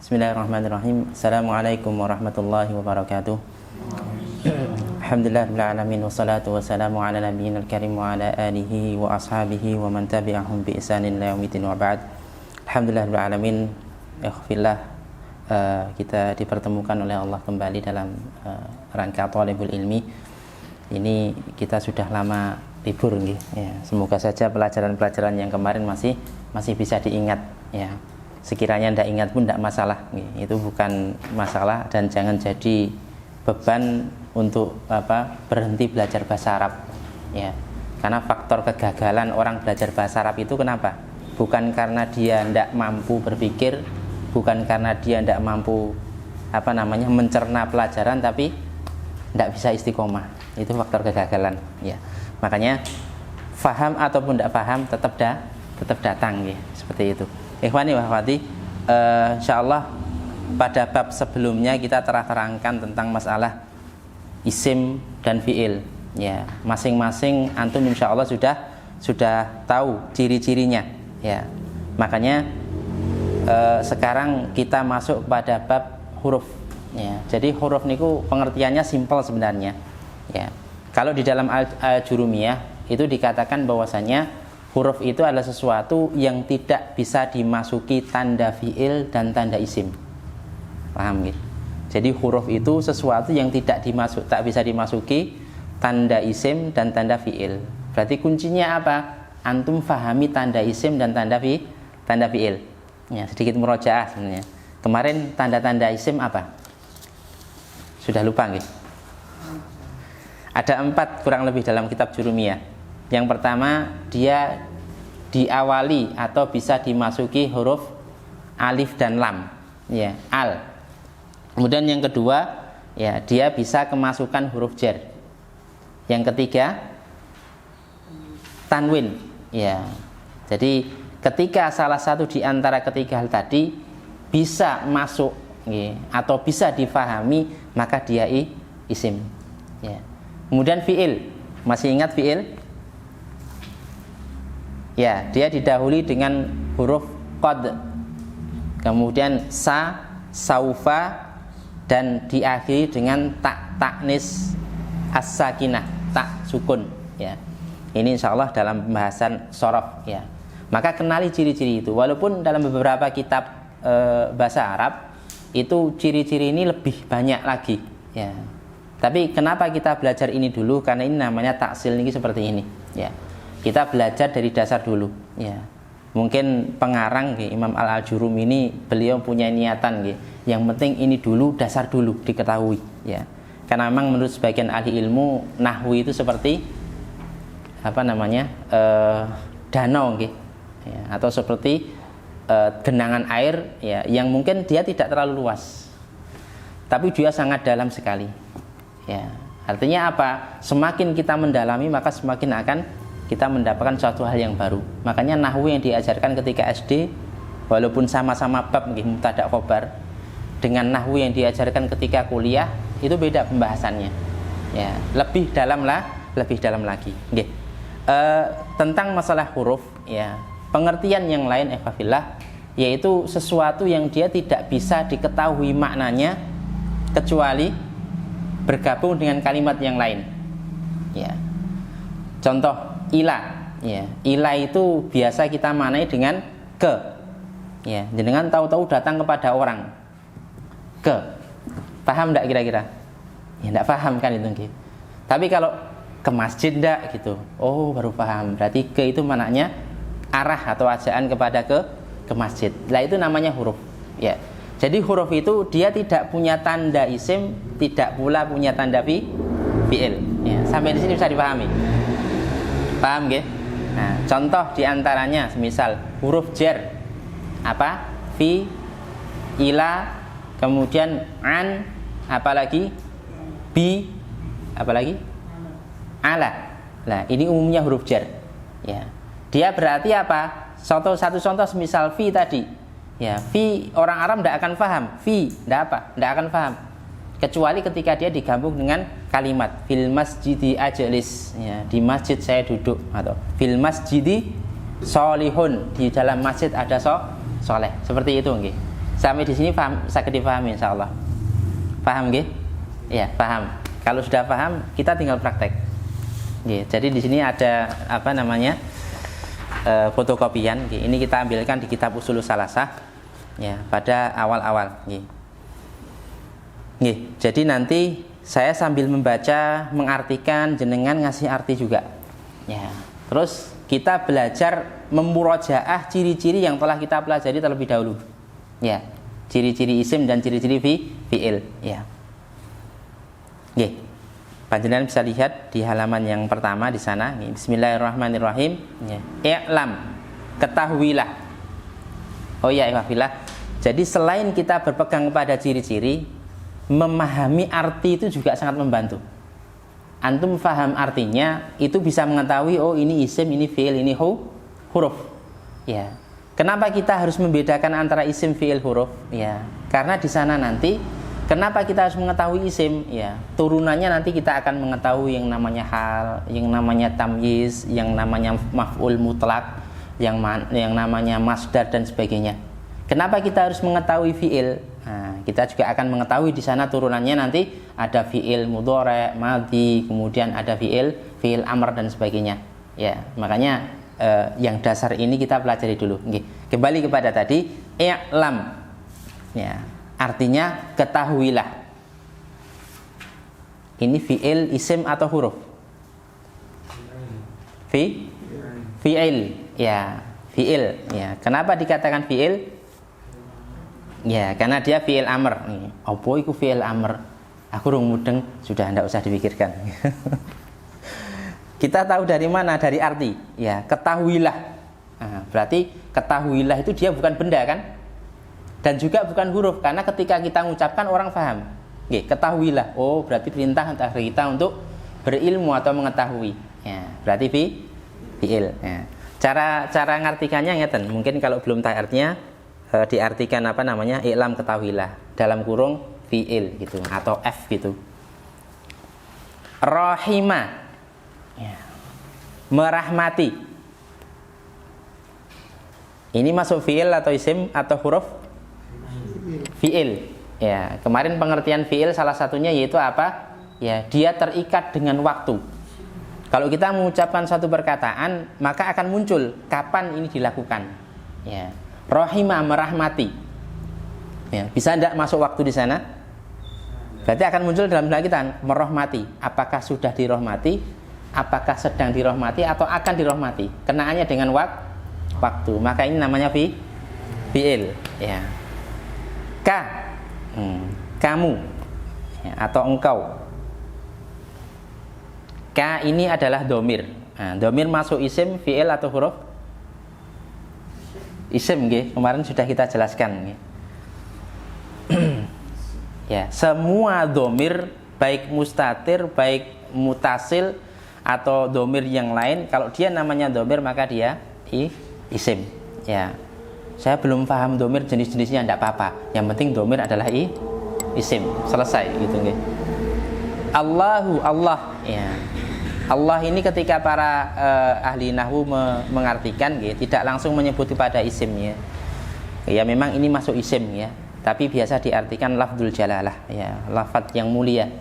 Bismillahirrahmanirrahim. Assalamualaikum warahmatullahi wabarakatuh. Alhamdulillahirrahmanirrahim. Wassalatu wassalamu ala nabiyyina al-karim wa ala alihi wa ashabihi wa man tabi'ahum bi ihsanin ila yaumil wa ba'd. Alhamdulillahirrahmanirrahim. Ikhwillah, kita dipertemukan oleh Allah kembali dalam rangka Thalibul Ilmi. Ini kita sudah lama libur nggih. Ya, semoga saja pelajaran-pelajaran yang kemarin masih bisa diingat ya. Sekiranya tidak ingat pun tidak masalah, itu bukan masalah dan jangan jadi beban untuk berhenti belajar bahasa Arab ya. Karena faktor kegagalan orang belajar bahasa Arab itu kenapa? Bukan karena dia tidak mampu berpikir, bukan karena dia tidak mampu mencerna pelajaran, tapi tidak bisa istiqomah. Itu faktor kegagalan ya. Makanya faham ataupun tidak faham tetap datang ya, seperti itu. Ikhwani wa akhwati, insyaallah pada bab sebelumnya kita telah terangkan tentang masalah isim dan fiil ya. Masing-masing antum insyaallah sudah tahu ciri-cirinya ya. Makanya sekarang kita masuk pada bab huruf ya. Jadi huruf niku pengertiannya simpel sebenarnya ya. Kalau di dalam Al-Jurumiyah itu dikatakan bahwasanya huruf itu adalah sesuatu yang tidak bisa dimasuki tanda fiil dan tanda isim. Paham gitu? Jadi huruf itu sesuatu yang tak bisa dimasuki tanda isim dan tanda fiil. Berarti kuncinya apa? Antum fahami tanda isim dan tanda fiil. Ya, sedikit murojaah sebenarnya. Kemarin tanda-tanda isim apa? Sudah lupa gitu? Ada 4 kurang lebih dalam kitab Jurumiyah. Yang pertama, dia diawali atau bisa dimasuki huruf alif dan lam ya, al. Kemudian yang kedua ya, dia bisa kemasukan huruf jar. Yang ketiga, tanwin ya. Jadi ketika salah satu di antara ketiga hal tadi bisa masuk ya, atau bisa difahami, maka dia isim ya. Kemudian fiil, masih ingat fiil? Ya, dia didahului dengan huruf qad, kemudian sa, saufa, dan diakhiri dengan taknis as-sakinah, tak sukun ya. Ini insyaallah dalam pembahasan shorof ya. Maka kenali ciri-ciri itu. Walaupun dalam beberapa kitab bahasa Arab itu ciri-ciri ini lebih banyak lagi ya. Tapi kenapa kita belajar ini dulu? Karena ini namanya taksil ini seperti ini ya. Kita belajar dari dasar dulu ya. Mungkin pengarang Imam Al-Jurumi ini beliau punya niatan yang penting ini dulu, dasar dulu diketahui ya. Karena memang menurut sebagian ahli ilmu nahwu itu seperti danau ya, atau seperti genangan air ya, yang mungkin dia tidak terlalu luas tapi dia sangat dalam sekali ya. Artinya apa? Semakin kita mendalami maka semakin akan kita mendapatkan suatu hal yang baru. Makanya nahwu yang diajarkan ketika SD, walaupun sama-sama bab mubtada' khobar, dengan nahwu yang diajarkan ketika kuliah itu beda pembahasannya. Ya, lebih dalam lagi. Tentang masalah huruf, ya, pengertian yang lain ikhwafillah, yaitu sesuatu yang dia tidak bisa diketahui maknanya kecuali bergabung dengan kalimat yang lain. Ya, contoh ila ya. Ila itu biasa kita maknai dengan ke ya. Dengan tahu-tahu datang kepada orang ke. Paham enggak kira-kira? Ya enggak paham kan itu gitu. Tapi kalau ke masjid enggak gitu. Oh, baru paham. Berarti ke itu maknanya arah atau ajaan kepada ke masjid. Lah itu namanya huruf ya. Jadi huruf itu dia tidak punya tanda isim, tidak pula punya tanda fiil ya. Sampai di sini bisa dipahami. Paham nggih? Nah, contoh diantaranya misal huruf jar apa? Fi, ila, kemudian an, apalagi bi, apalagi ala. Nah, ini umumnya huruf jar ya. Dia berarti apa? Satu contoh misal fi tadi ya, fi orang Arab tidak akan paham, fi tidak akan paham kecuali ketika dia digabung dengan kalimat fil masjidi ajlis ya, di masjid saya duduk, atau fil masjidi solihun, di dalam masjid ada soleh, seperti itu nggih. Sampai di sini paham, sakit dipahami insyaallah. Paham nggih? Ya, paham. Kalau sudah paham, kita tinggal praktek. Nggih. Jadi di sini ada apa namanya? Fotokopian. Nggih. Ini kita ambilkan di kitab Ushulus Salasah ya, pada awal-awal nggih. Nggih. Jadi nanti saya sambil membaca, mengartikan, jenengan ngasih arti juga. Ya. Terus kita belajar memurajaah ciri-ciri yang telah kita pelajari terlebih dahulu. Ya. Ciri-ciri isim dan ciri-ciri fi'il, ya. Nggih. Panjenengan bisa lihat di halaman yang pertama di sana. Bismillahirrahmanirrahim. Ya. I'lam, ketahuilah. Oh ya, ikhwafillah. Jadi selain kita berpegang kepada ciri-ciri, memahami arti itu juga sangat membantu. Antum faham artinya, itu bisa mengetahui oh ini isim, ini fi'il, ini huruf. Ya. Kenapa kita harus membedakan antara isim, fi'il, huruf? Ya. Karena di sana nanti kenapa kita harus mengetahui isim? Ya. Turunannya nanti kita akan mengetahui yang namanya hal, yang namanya tamyiz, yang namanya maf'ul mutlak, yang namanya masdar dan sebagainya. Kenapa kita harus mengetahui fi'il? Nah, kita juga akan mengetahui di sana turunannya nanti ada fi'il mudhari', madhi, kemudian ada fi'il amr dan sebagainya. Ya, makanya yang dasar ini kita pelajari dulu. Oke. Kembali kepada tadi, i'lam. Ya, artinya ketahuilah. Ini fi'il, isim atau huruf? Fi'il. Ya, fi'il. Ya, kenapa dikatakan fi'il? Ya, karena dia fi'il amr. Apa itu fi'il amr? Aku rung mudeng, sudah tidak usah dipikirkan. Kita tahu dari mana? Dari arti. Ya, ketahuilah. Nah, berarti ketahuilah itu dia bukan benda kan? Dan juga bukan huruf, karena ketika kita mengucapkan orang paham. Oke, ketahuilah. Oh, berarti perintah dari kita untuk berilmu atau mengetahui. Ya, berarti fi'il. Ya. Cara ngartikannya ngeten. Mungkin kalau belum tahu artinya diartikan apa namanya? I'lam, ketahuilah. Dalam kurung fi'il gitu atau f gitu. Rahima. Ya. Merahmati. Ini masuk fi'il atau isim atau huruf? Fi'il. Ya, kemarin pengertian fi'il salah satunya yaitu apa? Ya, dia terikat dengan waktu. Kalau kita mengucapkan satu perkataan, maka akan muncul kapan ini dilakukan. Ya. Rahimah, merahmati. Ya, bisa tidak masuk waktu di sana? Berarti akan muncul dalam kita merahmati. Apakah sudah dirahmati? Apakah sedang dirahmati atau akan dirahmati? Kenaannya dengan waktu. Maka ini namanya fi'il. Ya. Kamu, ya, atau engkau. Ka ini adalah domir. Nah, domir masuk isim, fi'il atau huruf? Isim, nggih. Kemarin sudah kita jelaskan. Ya, semua domir, baik mustatir, baik mutasil, atau domir yang lain, kalau dia namanya domir maka dia isim. Ya, saya belum paham domir jenis-jenisnya, tidak apa-apa. Yang penting domir adalah isim. Selesai, gitu, nggih. Allahu, Allah. Ya. Allah ini ketika para ahli nahwu mengartikan, ya, tidak langsung menyebut kepada isim, ya. Ya memang ini masuk isim, ya. Tapi biasa diartikan lafdzul jalalah, ya, lafadz yang mulia,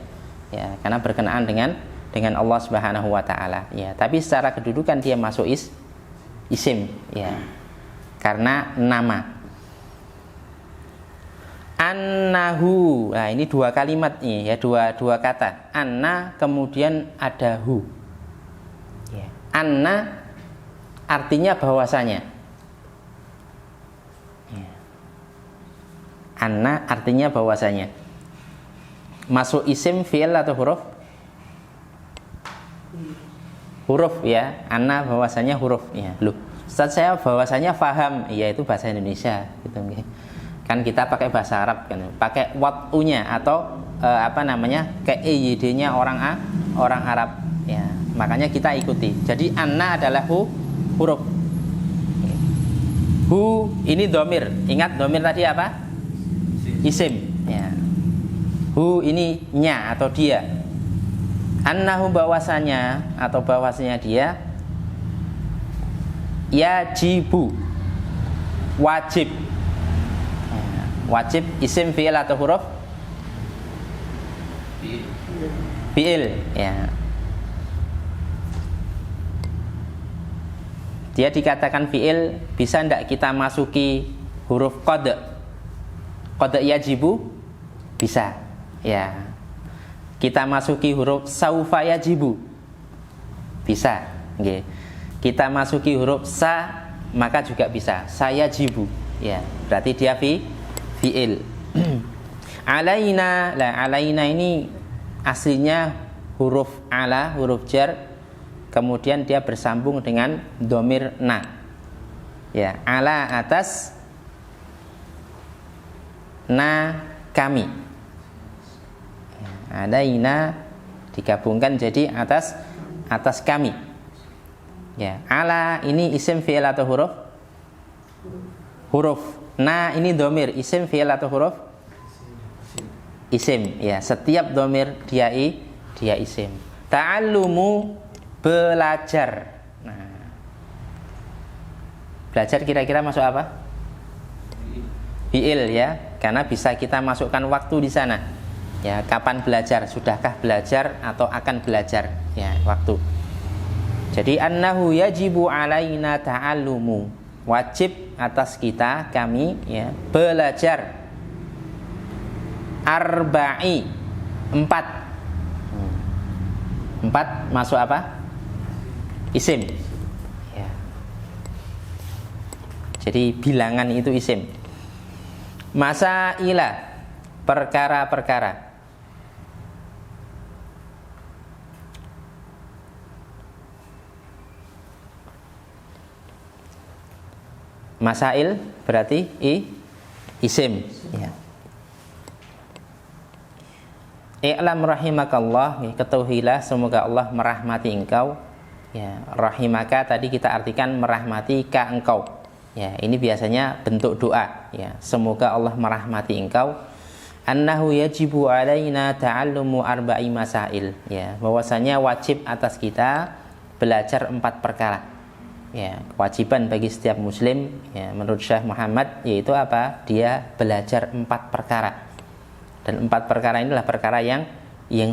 ya, karena berkenaan dengan Allah Subhanahu wa taala, ya. Tapi secara kedudukan dia masuk isim, ya. Karena nama. Annahu. Nah, ini dua kalimat nih, ya, dua kata. Anna kemudian ada hu. Ya. Anna artinya bahwasanya. Ya. Anna artinya bahwasanya. Masuk isim, fi'il atau huruf? Huruf, ya. Anna bahwasanya huruf, ya. Loh, Ustaz, saya bahwasanya faham. Iya, itu bahasa Indonesia gitu, nggih. Kan kita pakai bahasa Arab kan, pakai wat'unya atau apa namanya, ke'id-nya orang Arab, ya. Makanya kita ikuti. Jadi anna adalah huruf. Hu ini domir. Ingat domir tadi apa? Isim, ya. Hu ini nya atau dia. Annahu bahwasanya atau bahwasanya dia, yajibu, wajib. Wajib isim, fi'il atau huruf? Fi'il, ya. Dia dikatakan fi'il, bisa ndak kita masuki huruf qad? Qad yajibu? Bisa, ya. Kita masuki huruf saufa yajibu? Bisa, nggih. Kita masuki huruf sa, maka juga bisa. Saya jibu, ya. Berarti dia fi'il. Alaina, lah alaina ini aslinya huruf ala, huruf jar, kemudian dia bersambung dengan domir na, ya, ala atas, na kami, ya, alaina digabungkan jadi atas kami, ya. Ala ini isim, fi'il atau huruf? Huruf. Na ini domir, isim, fi'il atau huruf? Isim, ya. Setiap domir dia isim. Ta'allumu, belajar. Nah, belajar kira-kira masuk apa? Fi'il, ya, karena bisa kita masukkan waktu di sana. Ya, kapan belajar? Sudahkah belajar atau akan belajar? Ya, waktu. Jadi annahu yajibu alaina ta'allumu. Wajib atas kita, kami, ya, belajar. Arba'i, 4. 4 masuk apa? Isim, ya. Jadi bilangan itu isim. Masailah, perkara-perkara. Masail berarti isim, ya. I'lam rahimakallah, ketahuilah semoga Allah merahmati engkau, ya. Rahimaka tadi kita artikan merahmati ka engkau, ya. Ini biasanya bentuk doa, ya. Semoga Allah merahmati engkau. Annahu yajibu alaina ta'allumu arba'i masail, ya. Bahwasanya wajib atas kita belajar 4 perkara, ya. Kewajiban bagi setiap muslim, ya, menurut Syekh Muhammad, yaitu apa? Dia belajar 4 perkara. Dan 4 perkara inilah perkara yang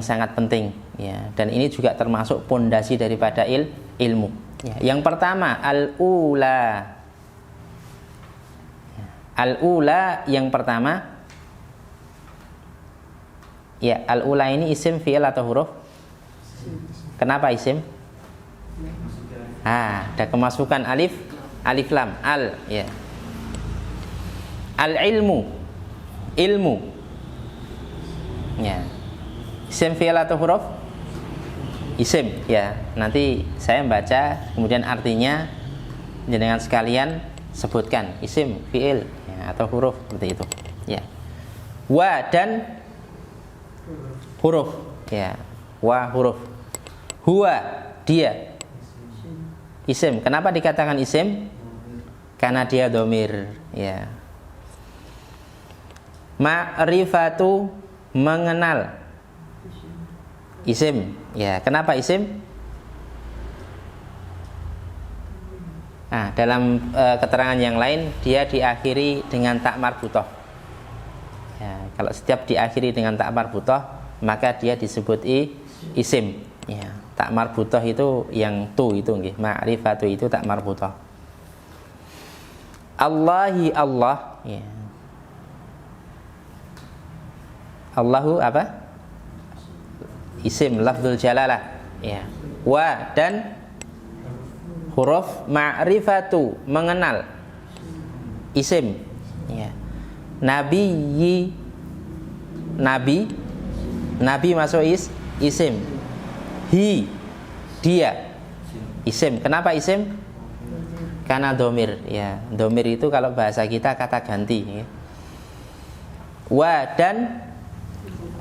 sangat penting, ya. Dan ini juga termasuk pondasi daripada ilmu, ya. Yang pertama al-ula. Al-ula yang pertama, ya. Al-ula ini isim, fi'il atau huruf? Kenapa isim? Ada kemasukan alif lam, al, ya. Al-ilmu, ilmu, ya. Isim, fi'il atau huruf? Isim, ya. Nanti saya baca, kemudian artinya jenengan sekalian sebutkan isim, fi'il, ya, atau huruf seperti itu, ya. Wa dan huruf, ya. Wa huruf. Huwa, dia. Isim. Kenapa dikatakan isim? Karena dia domir, ya. Ma'rifatu, mengenal, isim, ya. Kenapa isim? Dalam keterangan yang lain dia diakhiri dengan tak marbutoh, ya. Kalau setiap diakhiri dengan tak marbutoh maka dia disebut isim, ya. Tak marbutoh itu yang tu itu, nggih. Ma'rifatu itu tak marbutoh. Allahi, Allah, ya. Allahu apa? Isim, lafzul jalalah, ya. Wa dan huruf ma'rifatu, mengenal, isim, ya. Nabi, nabi masuk isim. Hi, dia, isim. Kenapa isim? Karena domir, ya. Domir itu kalau bahasa kita kata ganti, ya. Wa dan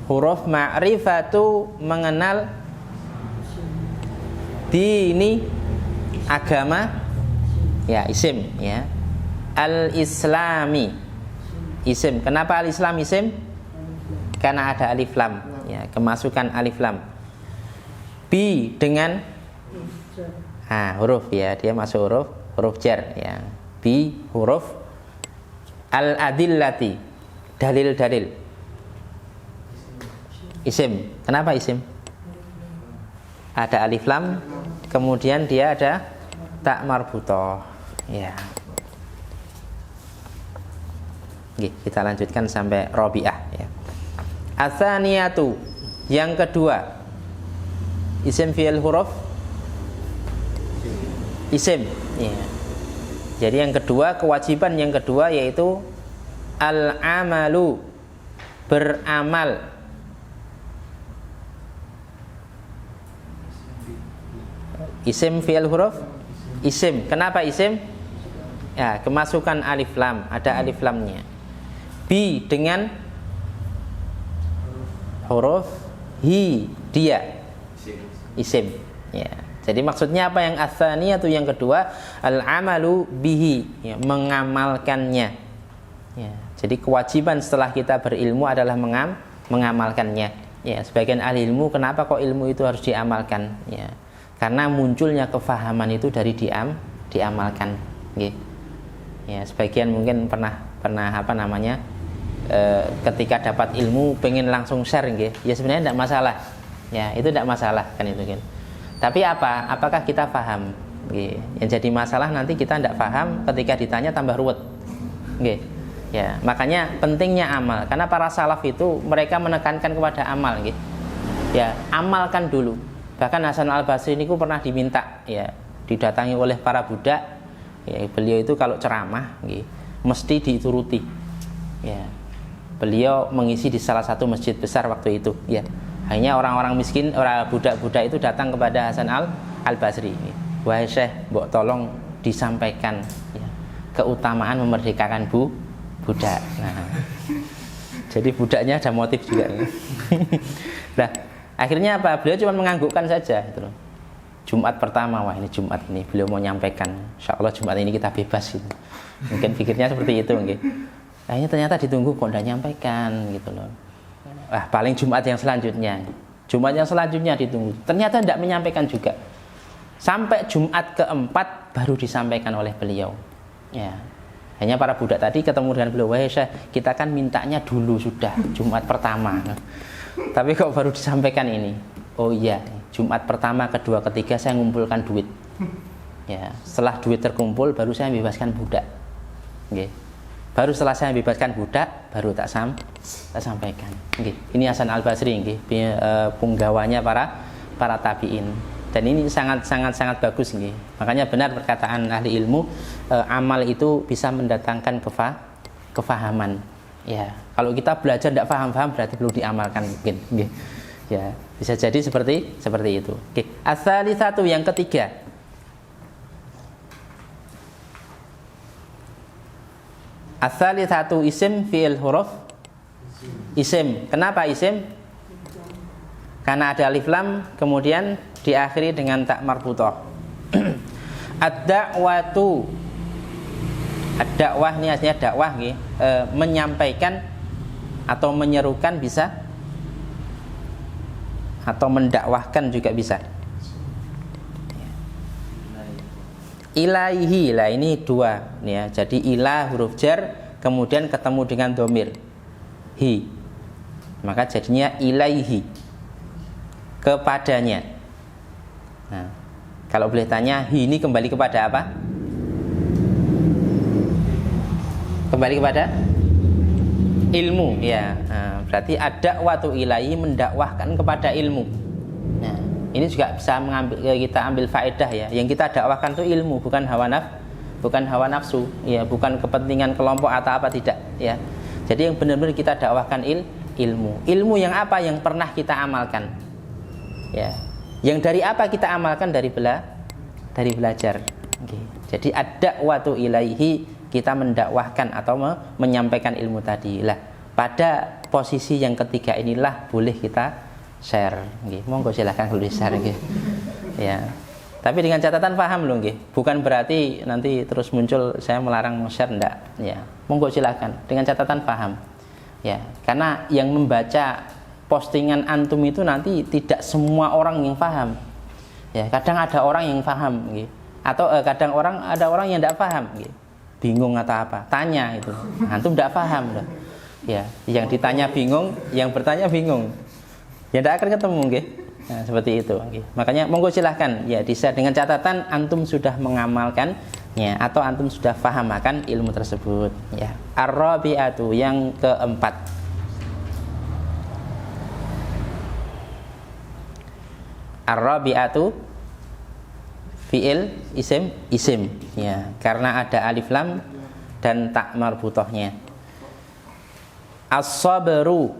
huruf ma'rifatu, mengenal, dini, agama, ya, isim, ya. Al-islami, isim. Kenapa al-islam isim? Karena ada alif lam, ya, kemasukan alif lam. Bi dengan huruf, ya, dia masuk huruf jar, ya. Bi huruf. Al-adillati, dalil-dalil. Isim. Kenapa isim? Ada alif lam, kemudian dia ada tak marbutoh. Ya. Oke, kita lanjutkan sampai Rabi'ah ya. Atsaniyatu, yang kedua. Isim fi'il huruf isim ya. Jadi yang kedua, kewajiban yang kedua yaitu al-amalu, beramal. Isim fi'il huruf isim. Kenapa isim? Ya, kemasukan alif lam, ada alif lamnya. Bi dengan huruf hi, dia isim ya. Jadi maksudnya apa yang atsani atau yang kedua, al-amalu bihi ya, mengamalkannya ya. Jadi kewajiban setelah kita berilmu adalah mengamalkannya ya. Sebagian ahli ilmu, kenapa kok ilmu itu harus diamalkan ya? Karena munculnya kefahaman itu dari diamalkan ya. Ya, sebagian mungkin pernah apa namanya, ketika dapat ilmu pengen langsung share gitu. Ya sebenarnya tidak masalah. Ya, itu tidak masalah kan itu kan. Tapi apakah kita paham? Gitu. Yang jadi masalah nanti kita tidak paham, ketika ditanya tambah ruwet. Gitu. Ya, makanya pentingnya amal. Karena para salaf itu mereka menekankan kepada amal gitu. Ya, amalkan dulu. Bahkan Hasan Al-Basri ini pernah diminta ya, didatangi oleh para budak. Ya, beliau itu kalau ceramah gitu, mesti dituruti. Ya. Beliau mengisi di salah satu masjid besar waktu itu ya. Hanya orang-orang miskin, orang budak-budak itu datang kepada Hasan Al-Basri. Wahai Syekh, mbok tolong disampaikan ya, keutamaan memerdekakan budak. Nah, jadi budaknya ada motif juga. Nah, akhirnya apa? Beliau cuma menganggukkan saja gitu. Jumat pertama, wah ini Jumat ini beliau mau nyampaikan. Insya Allah Jumat ini kita bebas gitu. Mungkin pikirnya seperti itu mungkin. Akhirnya ternyata ditunggu kok tidak nyampaikan gitu loh. Wah, paling Jumat yang selanjutnya. Jumat yang selanjutnya ditunggu. Ternyata tidak menyampaikan juga. Sampai Jumat keempat baru disampaikan oleh beliau. Ya. Hanya para budak tadi ketemu dengan beliau, wahai Syekh, kita kan mintanya dulu sudah Jumat pertama. Tapi kok baru disampaikan ini? Oh iya, Jumat pertama, kedua, ketiga saya ngumpulkan duit. Ya, setelah duit terkumpul baru saya bebaskan budak. Okay. Baru setelah saya bebaskan budak, baru tak sampaikan. Okay. Ini Hasan Al-Basri, okay. Punggawanya para tabiin. Dan ini sangat bagus, okay. Makanya benar perkataan ahli ilmu, amal itu bisa mendatangkan kefahaman. Ya, kalau kita belajar tidak paham berarti perlu diamalkan mungkin. Okay. Ya, bisa jadi seperti itu. Okay. Ats-tsalitsatu, yang ketiga. Ats-tsalitsatu isim fi'il huruf isim. Kenapa isim? Karena ada alif lam, kemudian diakhiri dengan tak marbuthah. Ad-da'watu. Ad-da'wah ini aslinya dakwah nggih, menyampaikan atau menyerukan bisa, atau mendakwahkan juga bisa. Ilaihi, lah ini dua ya. Jadi ilah huruf jar, kemudian ketemu dengan domir hi, maka jadinya ilaihi, kepadanya. Nah, kalau boleh tanya, hi ini kembali kepada apa? Kembali kepada ilmu ya. Nah, berarti ada waktu ilaihi, mendakwahkan kepada ilmu. Nah, ini juga bisa kita ambil faedah ya. Yang kita dakwahkan itu ilmu, bukan hawa nafsu ya, bukan kepentingan kelompok atau apa, tidak ya. Jadi yang benar-benar kita dakwahkan ilmu. Ilmu yang apa? Yang pernah kita amalkan. Ya. Yang dari apa kita amalkan? Dari belajar. Okay. Jadi ada waktu ilaihi, kita mendakwahkan atau menyampaikan ilmu tadi. Lah, pada posisi yang ketiga inilah boleh kita share. Okay. Monggo silahkan kalau di-share. Okay. Ya. Tapi dengan catatan paham loh, okay. Bukan berarti nanti terus muncul saya melarang share, enggak. Ya. Monggo silahkan dengan catatan paham. Ya. Karena yang membaca postingan antum itu nanti tidak semua orang yang paham. Ya, kadang ada orang yang paham, gitu. Atau kadang ada orang yang tidak paham, gitu. Bingung atau apa, tanya itu, antum tidak paham, Ya, yang ditanya bingung, yang bertanya bingung. Ya tidak akan ketemu nggih. Nah, seperti itu nggih. Makanya monggo silahkan ya di-share dengan catatan antum sudah mengamalkan ya atau antum sudah paham akan ilmu tersebut ya. Ar-rabi'atu yang keempat. Ar-rabi'atu fi'il isim ya, karena ada alif lam dan tak marbutohnya. As-sabru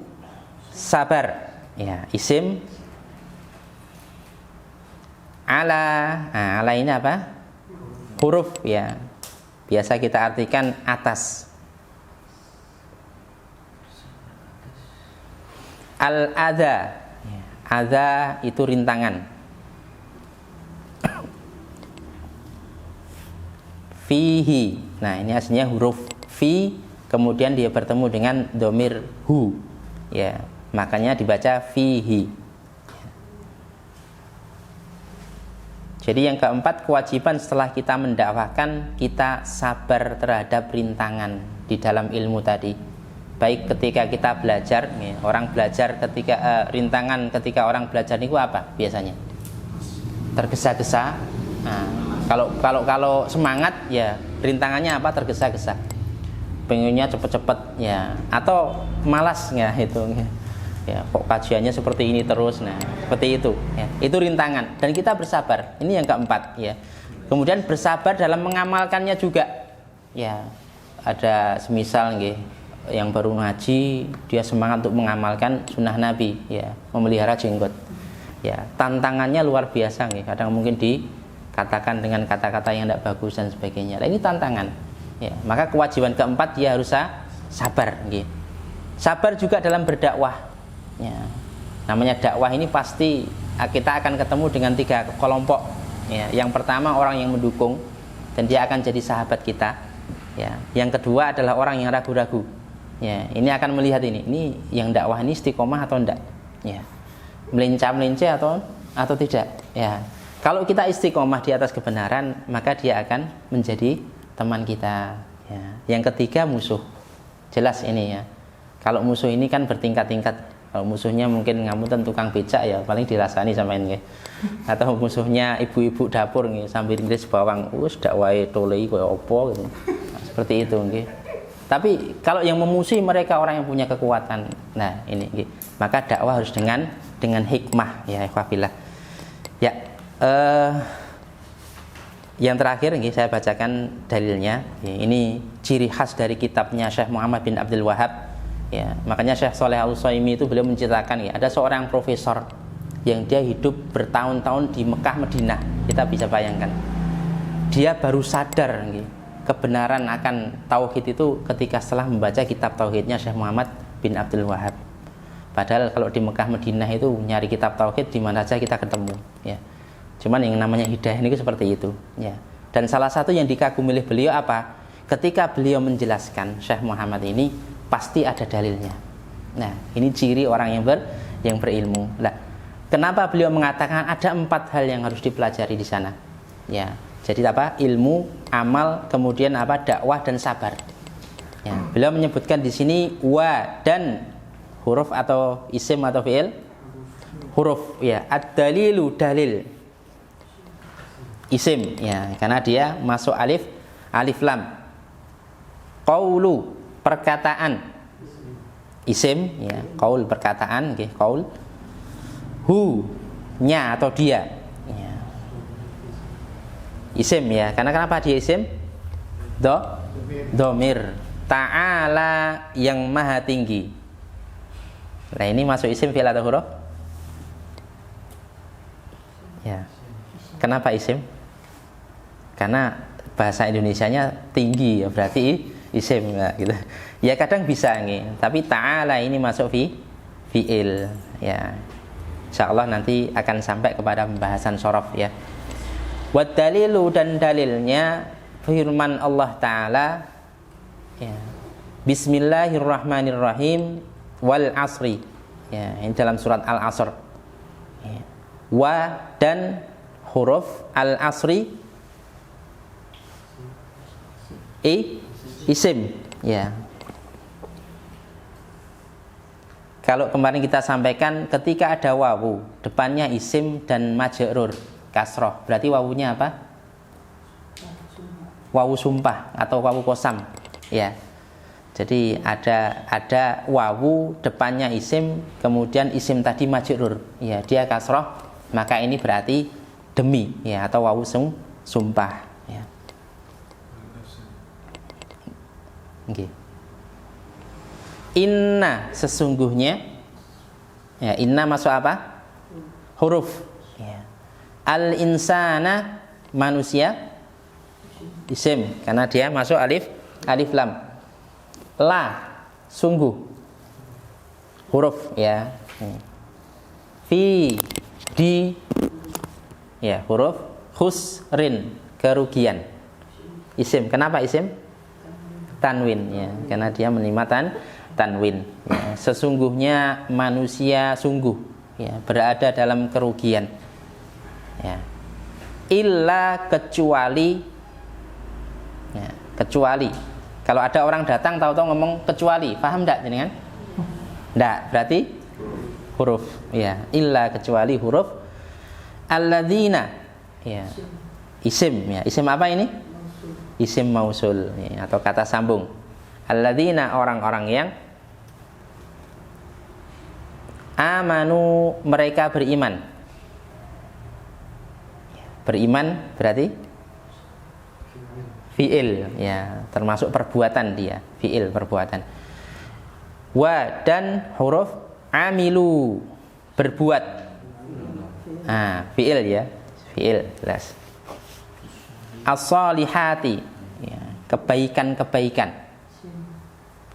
sabar ya, isim. Ala ini apa? Huruf ya. Biasa kita artikan atas. Al-adha. Adha itu rintangan. Fihi. Nah, ini aslinya huruf fi, kemudian dia bertemu dengan domir hu. Ya, makanya dibaca fihi. Jadi yang keempat, kewajiban setelah kita mendakwahkan, kita sabar terhadap rintangan di dalam ilmu tadi. Baik ketika kita belajar, ya, orang belajar ketika rintangan ketika orang belajar itu apa biasanya? Tergesa-gesa. Nah, kalau semangat ya rintangannya apa? Tergesa-gesa. Pengennya cepet-cepet ya, atau malas ya itu. Ya, kok kajiannya seperti ini terus, nah seperti itu ya, itu rintangan dan kita bersabar. Ini yang keempat ya. Kemudian bersabar dalam mengamalkannya juga ya. Ada semisal nggih, yang baru ngaji dia semangat untuk mengamalkan sunnah Nabi ya, memelihara jenggot ya, tantangannya luar biasa nggih. Kadang mungkin dikatakan dengan kata-kata yang tidak bagus dan sebagainya. Nah, ini tantangan ya. Maka kewajiban keempat dia harus sabar nggih. Sabar juga dalam berdakwah. Ya, namanya dakwah ini pasti kita akan ketemu dengan 3 kelompok. Ya, yang pertama orang yang mendukung dan dia akan jadi sahabat kita. Ya, yang kedua adalah orang yang ragu-ragu. Ya, ini akan melihat ini yang dakwah ini istiqomah atau enggak. Ya, melincah-melincah atau tidak. Ya, kalau kita istiqomah di atas kebenaran, maka dia akan menjadi teman kita. Ya, yang ketiga musuh. Jelas ini ya. Kalau musuh ini kan bertingkat-tingkat. Kalau musuhnya mungkin ngamutan tukang becak ya paling dirasani sama ini. Atau musuhnya ibu-ibu dapur nggih sambil ngiris bawang, wis dak wae tolei koyo apa gitu. Nah, seperti itu nggih. Tapi kalau yang memusuhi mereka orang yang punya kekuatan. Nah, ini nggih. Maka dakwah harus dengan hikmah ya ikhwafillah. Ya, yang terakhir nggih saya bacakan dalilnya. Ya, ini ciri khas dari kitabnya Syekh Muhammad bin Abdul Wahhab. Ya, makanya Syekh Shalih Al-Utsaimin itu beliau menceritakan ya, ada seorang profesor yang dia hidup bertahun-tahun di Mekah Madinah. Kita bisa bayangkan. Dia baru sadar ya, kebenaran akan tauhid itu ketika setelah membaca kitab tauhidnya Syekh Muhammad bin Abdul Wahhab. Padahal kalau di Mekah Madinah itu nyari kitab tauhid di mana saja kita ketemu ya. Cuman yang namanya hidayah ini seperti itu ya. Dan salah satu yang dikagumi oleh beliau apa? Ketika beliau menjelaskan Syekh Muhammad ini pasti ada dalilnya. Nah, ini ciri orang yang berilmu. Nah, kenapa beliau mengatakan ada 4 hal yang harus dipelajari di sana? Ya, jadi apa? Ilmu, amal, kemudian apa? Dakwah dan sabar. Ya, beliau menyebutkan di sini wa dan huruf atau isim atau fiil? Huruf ya. Ad-dalilu dalil. Isim ya, karena dia masuk alif lam. Qaulu perkataan isim ya, qaul perkataan nggih, qaul. Hu nya atau dia ya. Isim ya, karena kenapa dia isim? Domir. Ta'ala yang maha tinggi. Nah, ini masuk isim fi'il atau huruf? Ya. Kenapa isim? Karena bahasa Indonesianya tinggi ya, berarti isim ya, gitu. Ya kadang bisa nih, tapi ta'ala ini masuk fi'il ya. Insyaallah nanti akan sampai kepada pembahasan shorof ya. Wa dalilu dan dalilnya firman Allah Ta'ala ya. Bismillahirrahmanirrahim wal asri ya, ini dalam surat Al-Asr ya. Wa dan huruf al-asri isim ya. Kalau kemarin kita sampaikan ketika ada wawu, depannya isim dan majrur kasroh, berarti wawunya apa? Wawu sumpah atau wawu kosam, ya. Jadi ada wawu depannya isim, kemudian isim tadi majrur, ya dia kasroh, maka ini berarti demi, ya atau wawu sumpah, ya. Okay. Inna sesungguhnya, ya inna masuk apa? Huruf, ya. Al insana manusia isim karena dia masuk alif lam. La sungguh huruf, ya. Fi di, ya huruf. Khusrin kerugian isim. Kenapa isim? Tanwin, ya karena dia menerima tanwin, ya. Sesungguhnya manusia sungguh, ya berada dalam kerugian, ya. Illa kecuali, ya, kecuali. Kalau ada orang datang tahu-tahu ngomong kecuali, paham enggak jenengan? Enggak, berarti huruf, ya. Illa kecuali huruf. Alladzina, ya. Isim, ya. Isim apa ini? Isim mausul, ya, atau kata sambung. Alladzina orang-orang yang amanu mereka beriman. Beriman berarti fiil, ya termasuk perbuatan dia, fiil perbuatan. Wa dan huruf amilu berbuat. Fiil, ya fiil jelas. As-solihati, ya, kebaikan-kebaikan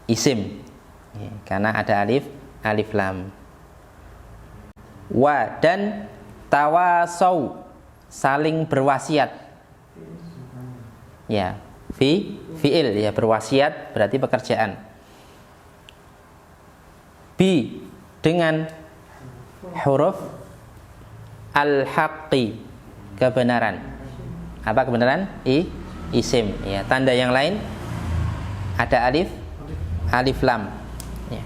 isim, ya, karena ada alif lam. Wa dan tawasau saling berwasiat, ya fiil, ya berwasiat berarti pekerjaan. Bi dengan huruf al-haqqi kebenaran. Apa kebenaran? Isim, ya tanda yang lain ada alif lam, ya.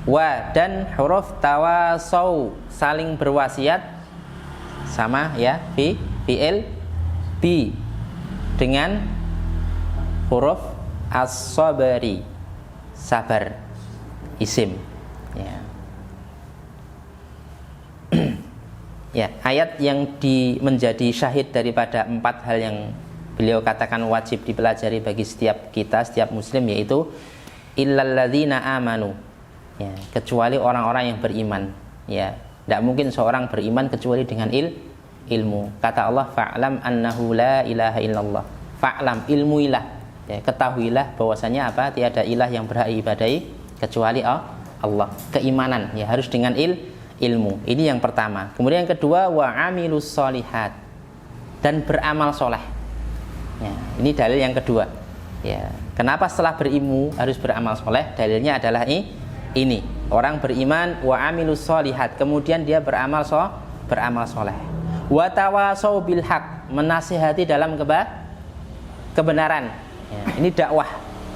Wa dan huruf tawasau saling berwasiat sama, ya fiil. Bi dengan huruf as-sabri sabar isim, ya. Ya, ayat yang menjadi syahid daripada 4 hal yang beliau katakan wajib dipelajari bagi setiap kita, setiap muslim, yaitu illalladzina amanu, ya, kecuali orang-orang yang beriman, ya. Tidak mungkin seorang beriman kecuali dengan ilmu. Kata Allah, fa'lam annahu la ilaha illallah. Fa'lam, ilmuilah, ya, ketahuilah bahwasanya apa? Tiada ilah yang berhak ibadahi kecuali Allah. Keimanan, ya harus dengan ilmu. Ini yang pertama. Kemudian yang kedua, wa amilus solihat, dan beramal soleh. Ya, ini dalil yang kedua. Ya, kenapa setelah berilmu harus beramal soleh? Dalilnya adalah ini. Orang beriman wa amilus solihat, kemudian dia beramal soleh. Wa tawasau bil haq, menasihati dalam kebenaran. Ya, ini dakwah.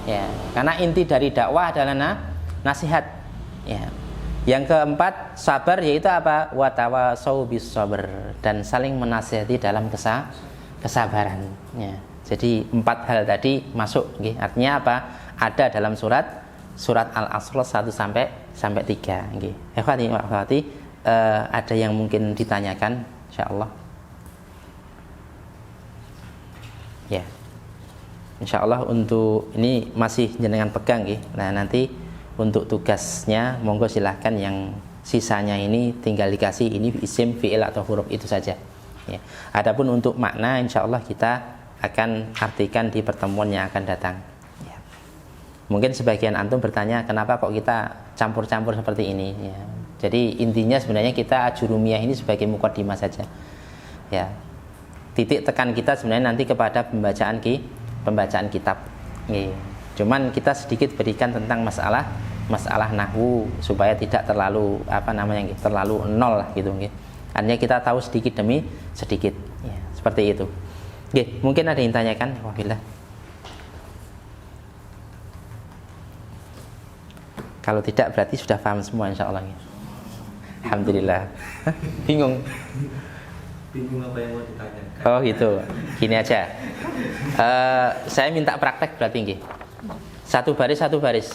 Ya, karena inti dari dakwah adalah nasihat. Ya. Yang keempat, sabar, yaitu apa? Wa tawasau bis sabr, dan saling menasihati dalam kesabaran. Ya. Jadi 4 hal tadi masuk, okay. Artinya apa? Ada dalam surat Al-Asr 1 sampai 3. Okay. Ikhwati, ada yang mungkin ditanyakan, insyaallah. Ya. Insyaallah untuk ini masih jenengan pegang, okay. Nah, nanti untuk tugasnya monggo silahkan, yang sisanya ini tinggal dikasih ini isim, fiil atau huruf itu saja, ya. Adapun untuk makna insyaallah kita akan artikan di pertemuan yang akan datang, ya. Mungkin sebagian antum bertanya kenapa kok kita campur-campur seperti ini, ya. Jadi intinya sebenarnya kita ajurumiyah ini sebagai muqaddimah saja, ya. Titik tekan kita sebenarnya nanti kepada pembacaan kitab, ya. Cuman kita sedikit berikan tentang masalah nahwu supaya tidak terlalu terlalu nol lah gitu, nggih. Artinya kita tahu sedikit demi sedikit, ya, seperti itu. Nggih, mungkin ada yang tanyakan? Wabillah. Kalau tidak berarti sudah paham semua insya Allah. Alhamdulillah. Bingung. Bingung apa yang mau ditanyakan. Oh gitu. Gini aja. Saya minta praktek berarti nggih. Satu baris.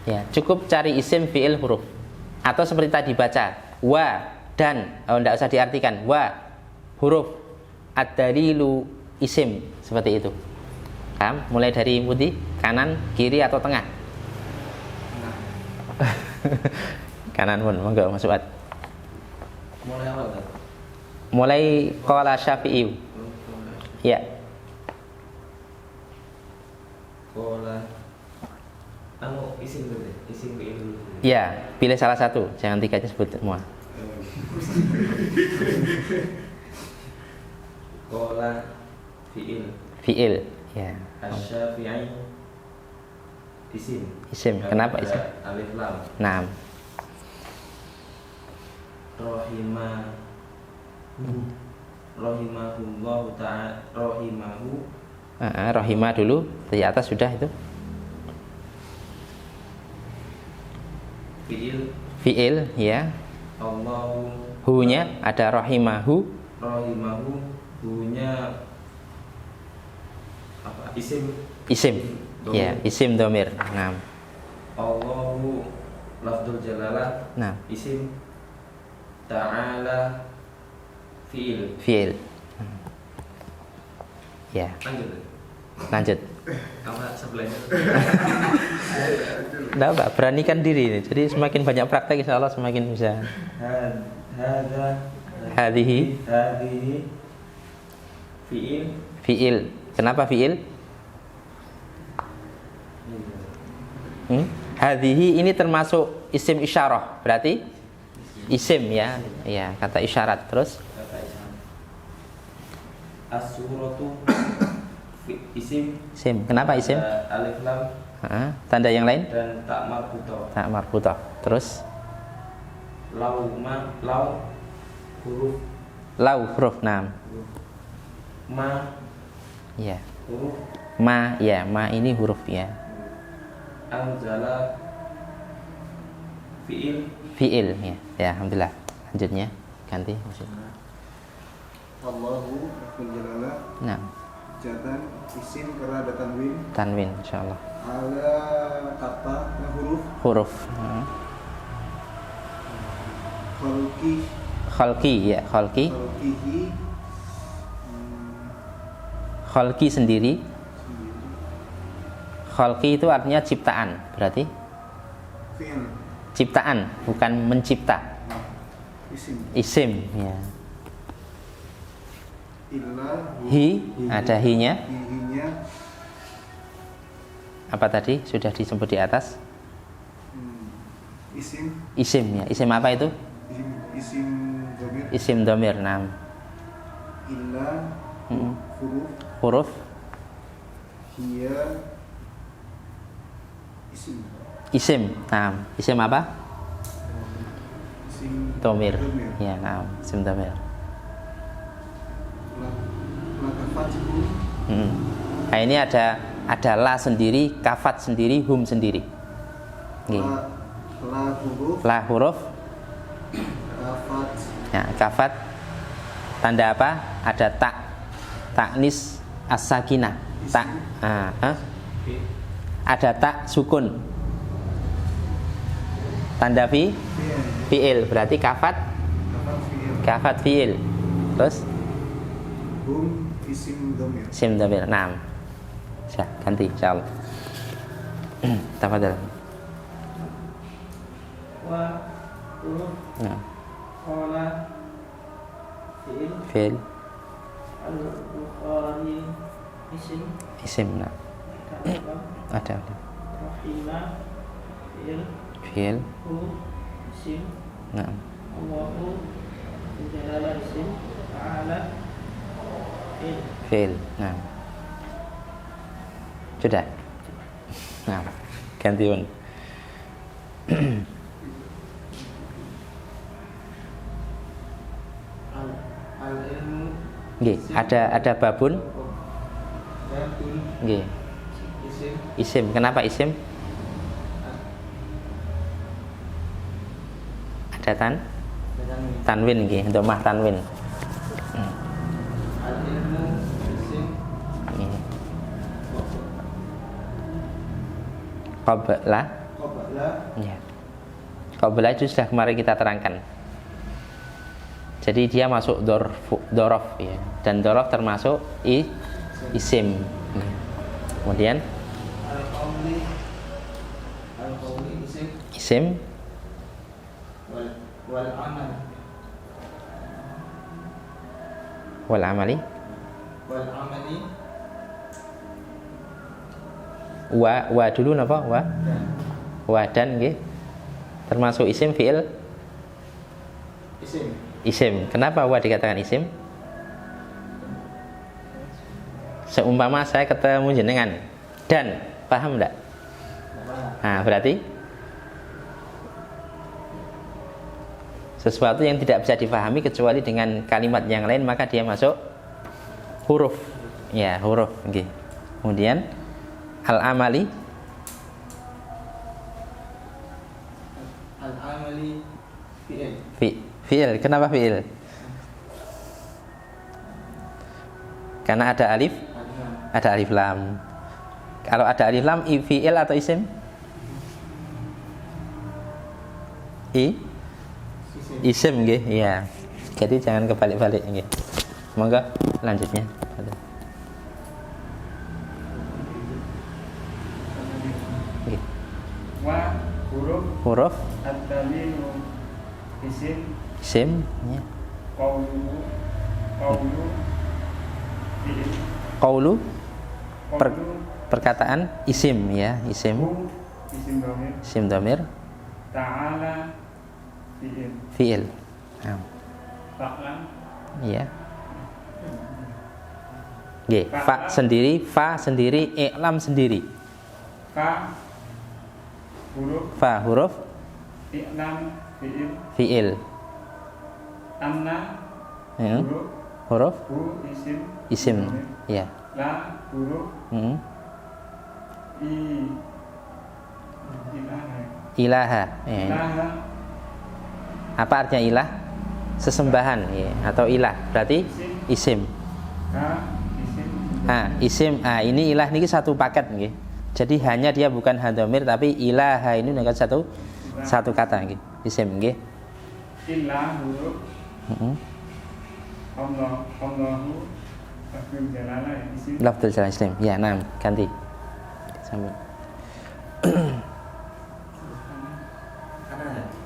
Ya, cukup cari isim, fiil, huruf. Atau seperti tadi baca wa dan, enggak usah diartikan. Wa huruf, ad-dalilu isim, seperti itu. Paham? Mulai dari putih, kanan, kiri atau tengah? Kanan pun, monggo Mas Uat. Mulai apa kan? Mulai qala Syafi'i. Ya. Kola isim dulu deh, isim fiil dulu. Ya, pilih salah satu, jangan tiganya sebut semua. Kola fiil. Fiil, ya. Asy-Syafi'i isim. Isim, kenapa isim? Alif lam. Naam. Rahimahullah ta'ala. Rohimah dulu, di atas sudah itu. Fiil, ya. Allahu. Hu-nya ada rohimahu. Hu-nya apa? Isim. Domir. Ya, isim domir. Naam. Allahu lafdzul jalalah. Naam. Isim. Ta'ala fiil. Ya, Lanjut. lanjut. Apa sebelahnya? Nggak apa, beranikan diri. Jadi semakin banyak praktek insya Allah semakin bisa. Hadhihi fiil. Kenapa fiil? Hadhihi ini termasuk isim isyarah. Berarti isim ya. Ya, kata isyarat. Terus As-suratu isim. Kenapa isim? Alif lam. Tanda yang lain? Dan tak marbutoh. Tak marbutoh. Terus Lau huruf. lau huruf. Naam. Ma Ya. huruf. Ma ini huruf ya. Anzala Fiil ya. Ya, alhamdulillah. Lanjutnya ganti maksudnya. Allahu lafzul jalalah. Nah, Jatan isim karena ada tanwin. tanwin insyaallah. Ala kata huruf. Huruf. Khalqi ya, khalqi. Khalqihi Khalqi sendiri. Khalqi itu artinya ciptaan, berarti fi'il. ciptaan, bukan mencipta. Isim ya. Illa Ada hi-nya. hihinya Apa tadi? Sudah disebut di atas. isim Ya. Isim apa itu? isim dhamir. Isim domir. Naam. Illa Huruf. hiya Isim. Naam. Isim apa? isim Domir. Ya, naam. Isim domir. Nah, ini ada la sendiri, kafat sendiri, hum sendiri. La huruf. kafat. Ya, kafat. Tanda apa? Ada tak. Taknis as-sakinah. Tak. Ada tak sukun. Tanda fiil. Berarti kafat fiil. Terus Hum isim dhamir. isim dhamir. Naam. Bisa ganti insyaallah. Tafadhal. Wa huruf. Nah, Qala fiil. Al-Bukhari Isim. Nah. Ada. Rahimah Fiil. Hu isim. Nah. Allahu jalalah isim. Ta'ala Fiil. Nah. Sudah. Nah, gantiun. Al-ilmu. Nggih, ada babun. Babun Nggih. isim. Isim. Kenapa isim? ada tanwin nggih, dhammah tanwin. Al-ilmu isim Nggih. Qabla, Qabla ya. Qabla itu sudah kemarin kita terangkan. Jadi dia masuk dorof ya. Dan dorof termasuk isim. Kemudian Al-qawli isim isim wal amal wal amali wal amali wa dulu napa wa dan wa dan nggih termasuk isim fiil isim. Kenapa wa dikatakan isim? Seumpama saya ketemu jenengan dan paham enggak? Nah, berarti sesuatu yang tidak bisa dipahami kecuali dengan kalimat yang lain, maka dia masuk huruf. Ya, huruf nggih. Kemudian al-amali al-amali fi'il. Kenapa fi'il? Karena ada alif lam. Kalau ada alif lam, fi'il atau isim? Isim nggih, iya. Jadi jangan kebalik-balik nggih. Monggo lanjutnya. Nggih. wa Huruf at-tamimu isim ya. qawlu fi'il Qaulu perkataan isim ya, isim isim dhamir dhamir ta'ala fi'il. Nah, fa'lam iya. Nggih, fa sendiri, i'lam sendiri. Fa huruf i'lam fi'il. anna Ya. Huruf hu isim ya. la huruf Ilaha ya. ilaha Apa artinya ilah? Sesembahan ya, atau ilah berarti isim. Isim. Ini ilah ini satu paket nggih. Jadi hanya dia bukan hadamir tapi ilaha ini dengan satu kata nggih. Isim nggih. ilah huruf Allahu lafzul jalalah isim Lafzul jalalah isim. Ya, nah, ganti. Sambil.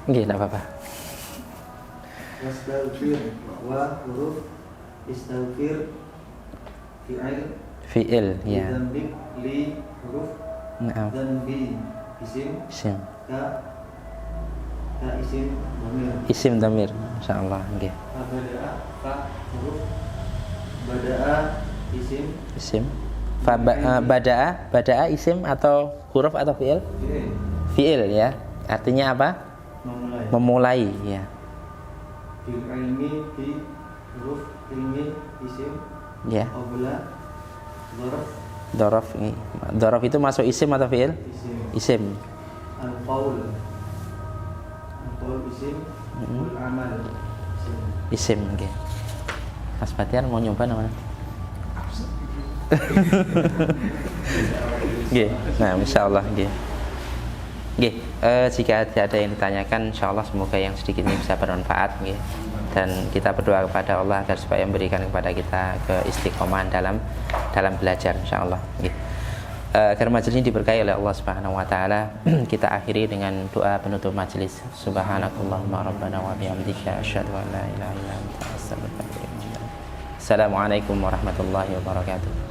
Nggih, enggak apa-apa. Wastaghfir wa huruf istaghfir Fi'il ya. Dzambik li huruf Naam. dzambi isim Isim. ka isim dhamir Isim dhamir. Insyaallah nggih. bada'a fa huruf bada'a isim Isim. Bada'a isim atau huruf atau fi'il? Fi'il ya. Artinya apa? Memulai ya. bil ilmi fi huruf ilmi isim Ya. qabla Dorof ini. Dorof itu masuk isim atau fi'il? isim Isim. al-qaul isim wal amal Isim nggih. Mas Batiar mau nyoba namanya? Nggih. Nah, insyaallah nggih. Nggih, jika tidak ada yang ditanyakan, insyaallah semoga yang sedikit ini bisa bermanfaat nggih. Dan kita berdoa kepada Allah agar supaya memberikan kepada kita keistiqomahan dalam belajar insyaallah nggih. Agar majelis ini diberkahi oleh Allah Subhanahu wa taala. Kita akhiri dengan doa penutup majelis. Subhanakallahumma rabbana wa bihamdika asyhadu an la ilaha illa anta astaghfiruka wa atubu ilaik. Assalamualaikum warahmatullahi wabarakatuh.